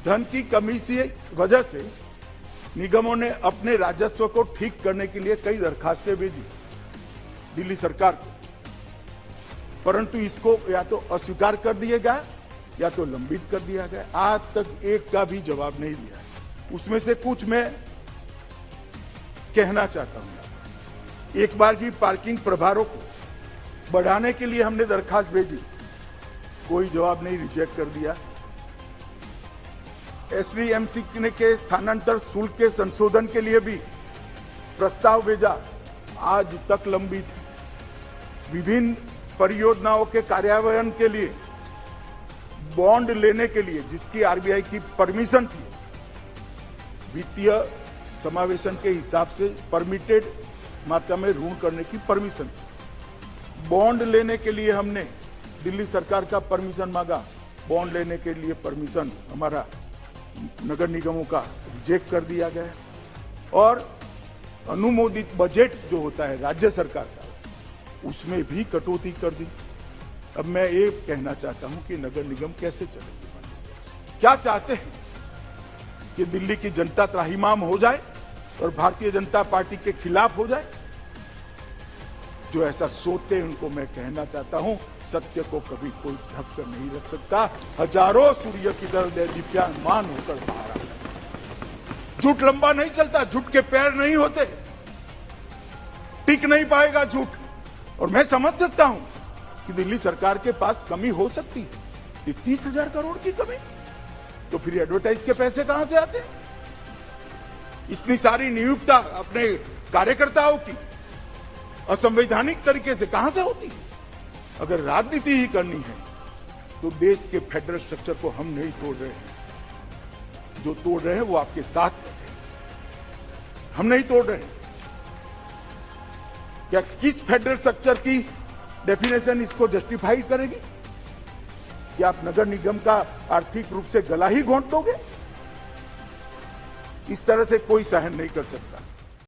धन की कमी की वजह से निगमों ने अपने राजस्व को ठीक करने के लिए कई दरखास्तें भेजी दिल्ली सरकार को, परंतु इसको या तो अस्वीकार कर दिया गया या तो लंबित कर दिया गया। आज तक एक का भी जवाब नहीं दिया। उसमें से कुछ मैं कहना चाहता हूं। एक बार की पार्किंग प्रभारों को बढ़ाने के लिए हमने दरखास्त भेजी, कोई जवाब नहीं, रिजेक्ट कर दिया। एसवीएमसी के स्थानांतर शुल्क के संशोधन के लिए भी प्रस्ताव भेजा, आज तक लंबित है। विभिन्न परियोजनाओं के कार्यान्वयन के लिए बॉन्ड लेने के लिए जिसकी आरबीआई की परमिशन थी, वित्तीय समावेशन के हिसाब से परमिटेड मात्रा में ऋण करने की परमिशन थी। बॉन्ड लेने के लिए हमने दिल्ली सरकार का परमिशन मांगा, बॉन्ड लेने के लिए परमिशन हमारा नगर निगमों का रिजेक्ट कर दिया गया। और अनुमोदित बजट जो होता है राज्य सरकार का, उसमें भी कटौती कर दी। अब मैं ये कहना चाहता हूं कि नगर निगम कैसे चलेगी? क्या चाहते हैं कि दिल्ली की जनता त्राहिमाम हो जाए और भारतीय जनता पार्टी के खिलाफ हो जाए? जो ऐसा सोचते हैं उनको मैं कहना चाहता हूं, सत्य को कभी कोई ढक कर नहीं रख सकता। हजारों सूर्य की तरह दीप्यमान होकर बाहर आ गए। झूठ लंबा नहीं चलता, झूठ के पैर नहीं होते, टिक नहीं पाएगा झूठ। और मैं समझ सकता हूं कि दिल्ली सरकार के पास कमी हो सकती है, 30,000 करोड़ की कमी, तो फिर एडवर्टाइज के पैसे कहां से आते? इतनी सारी नियुक्ता अपने कार्यकर्ताओं की असंवैधानिक तरीके से कहां से होती? अगर राजनीति ही करनी है तो देश के फेडरल स्ट्रक्चर को हम नहीं तोड़ रहे हैं। जो तोड़ रहे हैं वो आपके साथ हैं, हम नहीं तोड़ रहे हैं। क्या किस फेडरल स्ट्रक्चर की डेफिनेशन इसको जस्टिफाई करेगी कि आप नगर निगम का आर्थिक रूप से गला ही घोंट दोगे? इस तरह से कोई सहन नहीं कर सकता।